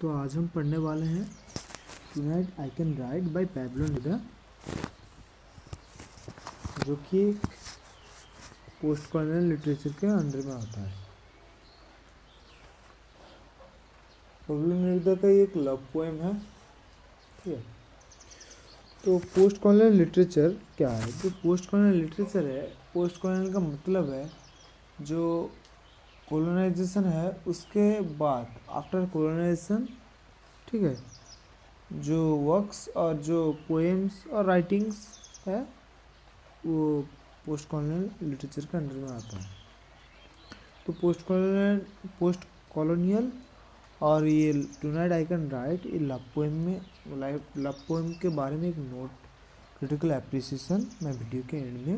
तो आज हम पढ़ने वाले हैं tonight I can write by Pablo Neruda, जो कि पोस्ट कॉलोनियल लिटरेचर के अंडर में आता है। पैब्लो नेरुदा का ये एक लव पोएम है, ठीक है। तो पोस्ट कॉलोनियल लिटरेचर क्या है? जो पोस्ट कॉलोनियल लिटरेचर है, पोस्ट कॉलोनियल का मतलब है जो कॉलोनाइजेशन है उसके बाद, आफ्टर कॉलोनाइजेशन, ठीक है, जो वर्क्स और जो पोएम्स और राइटिंग्स है वो पोस्ट कॉलोनियल लिटरेचर के अंडर में आता है। तो पोस्ट कॉलोनियल और ये टुनाइट आई कैन राइट, ये लव पोएम के बारे में एक नोट, क्रिटिकल एप्रिसिएशन मैं वीडियो के एंड में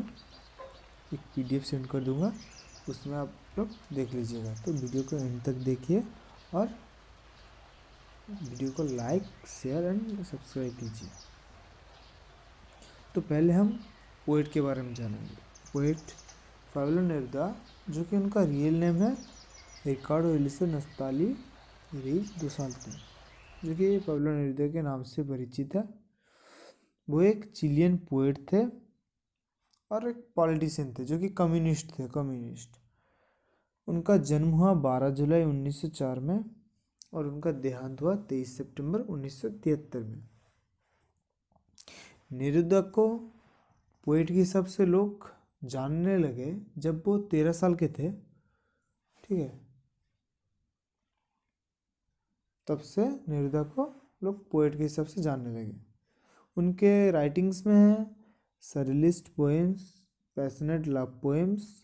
एक PDF सेंड कर दूंगा, उसमें आप लोग देख लीजिएगा। तो वीडियो को एंड तक देखिए और वीडियो को लाइक, शेयर एंड सब्सक्राइब कीजिए। तो पहले हम पोएट के बारे में जानेंगे। पोएट पैब्लो नेरुदा, जो कि उनका रियल नेम है रिकार्डो एलिसो नस्ताली रीज दो साल्ते, जो कि पैब्लो नेरुदा के नाम से परिचित है। वो एक चिलियन पोएट थे और एक पॉलिटिशियन थे, जो कि कम्युनिस्ट थे, कम्युनिस्ट। उनका जन्म हुआ 12 जुलाई 1904 में और उनका देहांत हुआ 23 सितंबर 1973 में। नेरुदा को पोएट के हिसाब से लोग जानने लगे जब वो 13 साल के थे, ठीक है। तब से नेरुदा को लोग पोएट के हिसाब से जानने लगे। उनके राइटिंग्स में है सरिलिस्ट पोएम्स, पैशनेट लव पोएम्स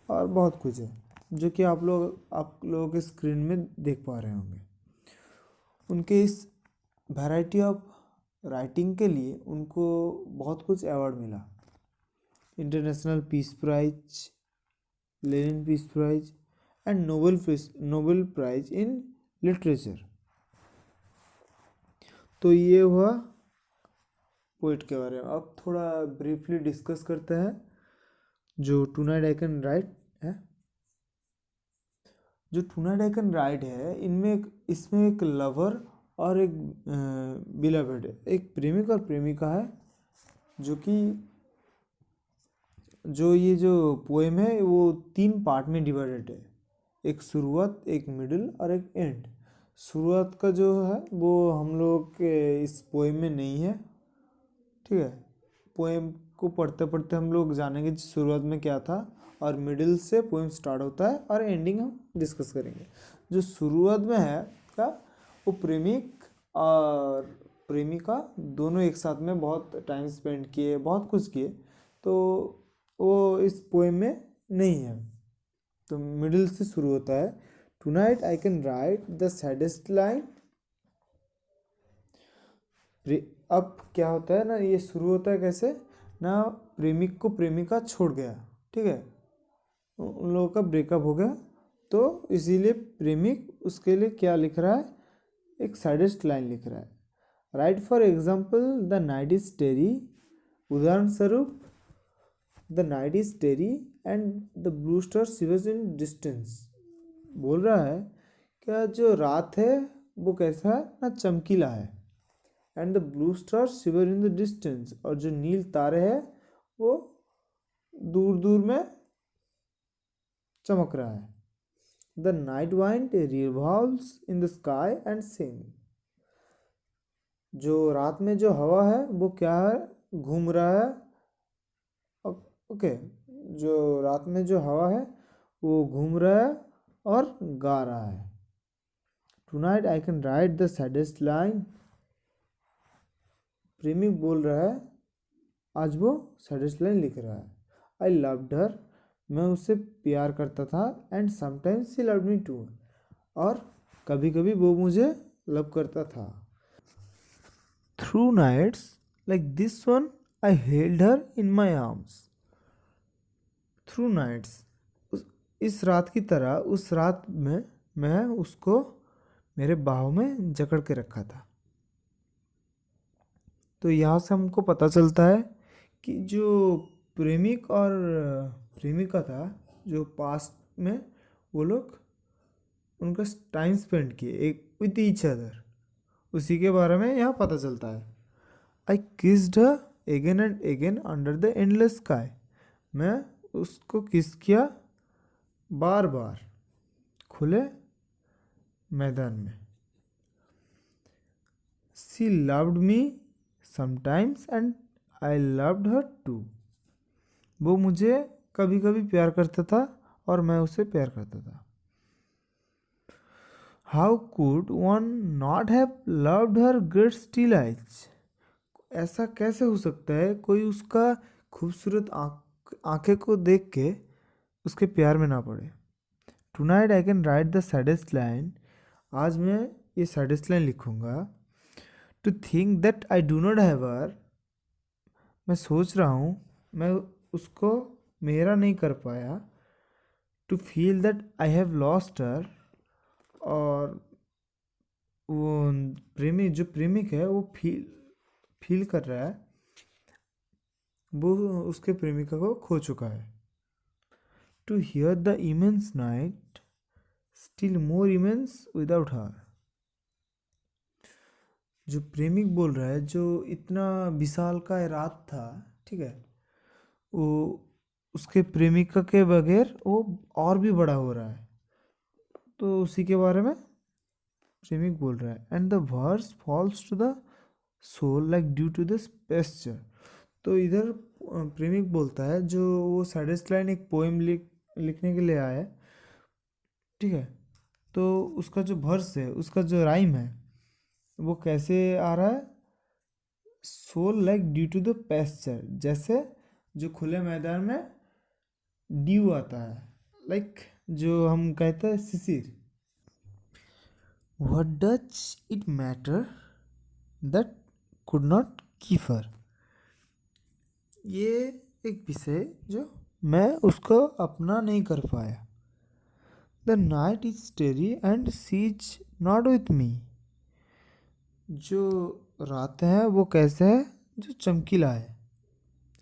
और बहुत कुछ है, जो कि आप लोगों के स्क्रीन में देख पा रहे होंगे। उनके इस वैरायटी ऑफ राइटिंग के लिए उनको बहुत कुछ अवार्ड मिला, international peace prize, Lenin peace prize and Nobel prize in literature. तो ये हुआ पोएट के बारे में। अब थोड़ा ब्रीफली डिस्कस करते हैं जो टुनाइट आई कैन राइट है। जो टुनाइट आई कैन राइट है, इसमें एक लवर और एक बिलवेड, एक प्रेमिक और प्रेमिका है, जो ये जो पोएम है वो 3 पार्ट में डिवाइडेड है। एक शुरुआत, एक मिडिल और एक एंड। शुरुआत का जो है वो हम लोग के इस पोएम में नहीं है, ठीक है। पोएम को पढ़ते पढ़ते हम लोग जानेंगे शुरुआत में क्या था, और मिडिल से पोएम स्टार्ट होता है और एंडिंग हम डिस्कस करेंगे। जो शुरुआत में है क्या, वो प्रेमिक और प्रेमिका दोनों एक साथ में बहुत टाइम स्पेंड किए, बहुत कुछ किए, तो वो इस पोएम में नहीं है। तो मिडिल से शुरू होता है। Tonight I can write the saddest line. अब क्या होता है ना, ये शुरू होता है कैसे ना, प्रेमिक को प्रेमिका छोड़ गया, ठीक है, उन लोगों का ब्रेकअप हो गया, तो इसीलिए प्रेमिक उसके लिए क्या लिख रहा है, एक सैडेस्ट लाइन लिख रहा है। Write for example the night is starry, उदाहरण स्वरूप the night is starry and the blue stars shiver in distance. बोल रहा है क्या जो रात है वो कैसा है ना, चमकीला है, and the blue star shiver in the distance, और जो नील तारे हैं वो दूर दूर में चमक रहा है। The night wind revolves in the sky and सिंग। जो रात में जो हवा है वो क्या है, घूम रहा है, ओके। जो रात में जो हवा है वो घूम रहा है और गा रहा है। Tonight I can write the saddest line. प्रेमिक बोल रहा है, आज वो सैडेस्ट लाइन लिख रहा है। आई लव्ड हर, मैं उससे प्यार करता था, and sometimes she loved me too, और कभी कभी वो मुझे लव करता था। Through nights like this one I held her in my arms. Through nights, इस रात की तरह उस रात में मैं उसको मेरे बाहों में जकड़ के रखा था। तो यहाँ से हमको पता चलता है कि जो प्रेमिक और प्रेमिका था, जो पास्ट में वो लोग उनका टाइम स्पेंड किए एक विद ईच अदर, उसी के बारे में यहाँ पता चलता है। I kissed her again and again under the endless sky, मैं उसको किस किया बार बार खुले मैदान में। She loved me sometimes and I loved her too, वो मुझे कभी कभी प्यार करता था और मैं उसे प्यार करता था। How could one not have loved her great steel eyes, ऐसा कैसे हो सकता है कोई उसका खूबसूरत आंखें को देख के उसके प्यार में ना पड़े। Tonight I can write the saddest line, आज मैं ये सैडेस्ट लाइन लिखूंगा। To think that I do not have her, मैं सोच रहा हूँ मैं उसको मेरा नहीं कर पाया। To feel that I have lost her, और वो जो प्रेमिक है वो फील कर रहा है वो उसके प्रेमिका को खो चुका है। To hear the immense night still more immense without her, जो प्रेमिक बोल रहा है जो इतना विशाल का रात था, ठीक है, वो उसके प्रेमिका के बगैर वो और भी बड़ा हो रहा है, तो उसी के बारे में प्रेमिक बोल रहा है। And the verse falls to the soul like dew to this pasture, तो इधर प्रेमिक बोलता है जो वो सैडेस्ट लाइन एक पोएम लिखने के लिए आया है, ठीक है, तो उसका जो वर्स है उसका जो राइम है वो कैसे आ रहा है, soul like dew to the pasture, जैसे जो खुले मैदान में ड्यू आता है, लाइक जो हम कहते हैं शिशिर। What does it matter that could not keep her, ये एक विषय जो मैं उसको अपना नहीं कर पाया। The night is स्टेरी and she is not with me, जो रात है वो कैसे है, जो चमकीला है।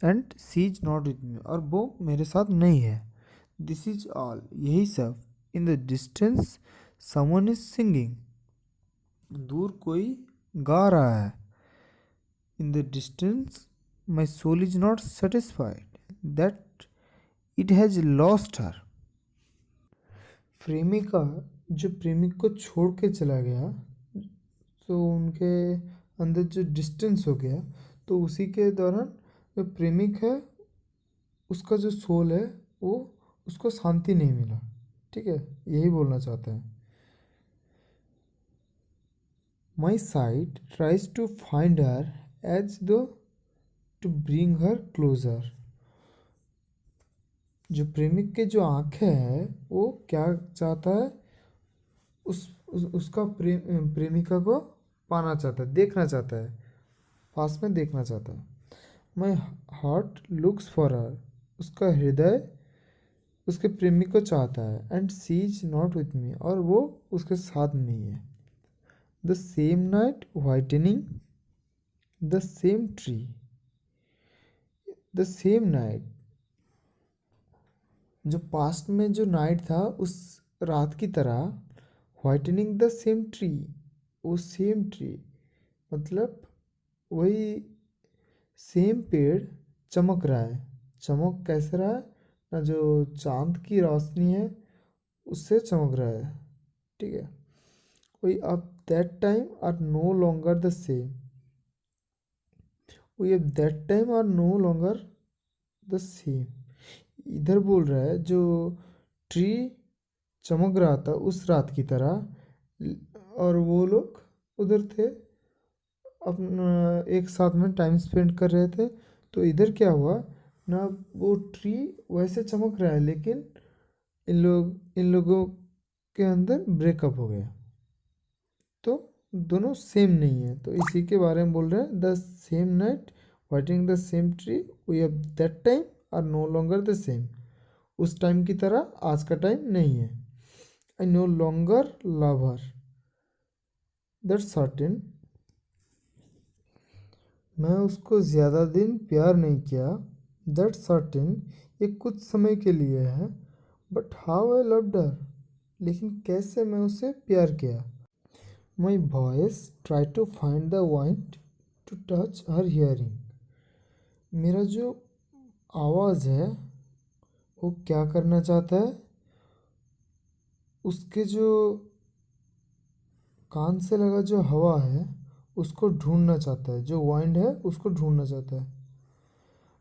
And she is not with me, और वो मेरे साथ नहीं है। दिस इज ऑल, यही सब। In the distance someone is singing, दूर कोई गा रहा है। In the distance my soul is not satisfied that it has lost her, प्रेमिका जो प्रेमिक को छोड़ के चला गया, तो उनके अंदर जो डिस्टेंस हो गया, तो उसी के दौरान जो प्रेमिक है उसका जो सोल है वो उसको शांति नहीं मिला, ठीक है, यही बोलना चाहते हैं। My sight tries to find her as though to bring her closer, जो प्रेमिक के जो आंखें हैं वो क्या चाहता है, उसका प्रेमिका को पाना चाहता है, देखना चाहता है, पास में देखना चाहता है। My heart looks for her, उसका हृदय उसके प्रेमिक को चाहता है। And she is not with me, और वो उसके साथ नहीं है। The same night whitening the same tree, the same night, जो पास्ट में जो नाइट था उस रात की तरह, वाइटनिंग द सेम ट्री, वो सेम ट्री मतलब वही सेम पेड़ चमक रहा है। चमक कैसे रहा है ना, जो चांद की रोशनी है उससे चमक रहा है, ठीक है। वही अब that time are no longer the same, वही अब that time are no longer the same, इधर बोल रहा है जो ट्री चमक रहा था उस रात की तरह, और वो लोग उधर थे अपना एक साथ में टाइम स्पेंड कर रहे थे। तो इधर क्या हुआ ना, वो ट्री वैसे चमक रहा है लेकिन इन लोगों के अंदर ब्रेकअप हो गया, तो दोनों सेम नहीं है। तो इसी के बारे में बोल रहे हैं, the same night whitening the same tree, we have that time are no longer the same, उस टाइम की तरह आज का टाइम नहीं है। I no longer love her that certain, मैं उसको ज़्यादा दिन प्यार नहीं किया। दैट सर्टेन, ये कुछ समय के लिए है। But how I loved her, लेकिन कैसे मैं उससे प्यार किया। My voice try to find the wind to touch her hearing. मेरा जो आवाज़ है वो क्या करना चाहता है, उसके जो कान से लगा जो हवा है उसको ढूंढना चाहता है, जो वाइंड है उसको ढूंढना चाहता है।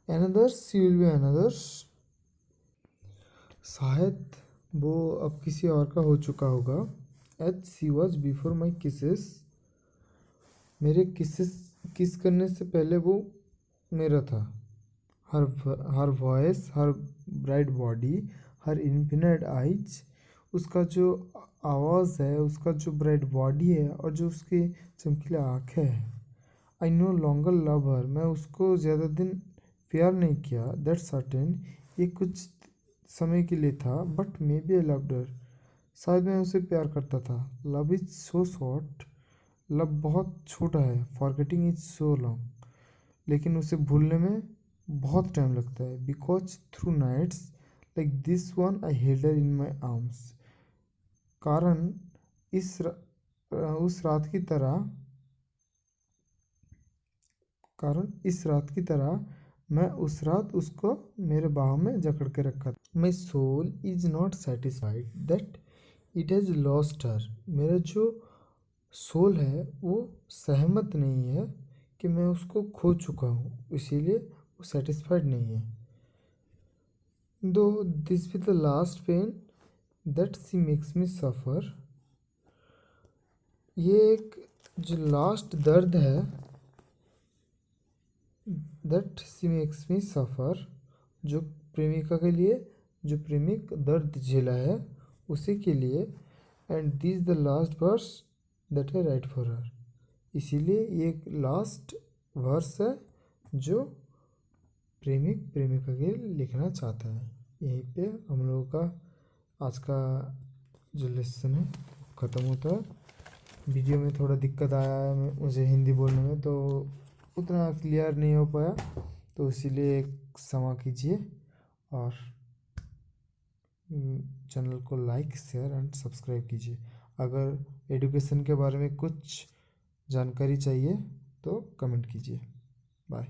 Another she will be another. शायद वो अब किसी और का हो चुका होगा। As she was before my kisses. मेरे किस करने से पहले वो मेरा था। Her her voice, her bright body, her infinite eyes. उसका जो आवाज़ है, उसका जो ब्राइट बॉडी है और जो उसकी चमकीला आँखें हैं। I no longer love her. मैं उसको ज़्यादा दिन प्यार नहीं किया। That certain. ये कुछ समय के लिए था। But maybe I loved her. शायद मैं उसे प्यार करता था। Love is so short. Love बहुत छोटा है। Forgetting is so long. लेकिन उसे भूलने में बहुत टाइम लगता है। Because through nights like this one I held her in my arms. कारण उस रात की तरह कारण इस रात की तरह मैं उस रात उसको मेरे बाहों में जकड़ के रखा था। My soul is not satisfied that it has lost her. मेरा जो सोल है वो सहमत नहीं है कि मैं उसको खो चुका हूँ, इसीलिए वो सेटिस्फाइड नहीं है। Though this be the last pain that she makes me suffer. ये एक जो लास्ट दर्द है, दैट सी मेक्स मी सफ़र, जो प्रेमिका के लिए, जो प्रेमिक दर्द झेला है उसी के लिए। And this the last verse that I write for her. इसीलिए ये एक लास्ट वर्स है जो प्रेमिक प्रेमिका के लिए लिखना चाहता है। यहीं पे हम लोगों का आज का जो लेसन है ख़त्म होता है। वीडियो में थोड़ा दिक्कत आया है मुझे हिंदी बोलने में, तो उतना क्लियर नहीं हो पाया, तो इसीलिए क्षमा कीजिए। और चैनल को लाइक, शेयर एंड सब्सक्राइब कीजिए। अगर एजुकेशन के बारे में कुछ जानकारी चाहिए तो कमेंट कीजिए। बाय।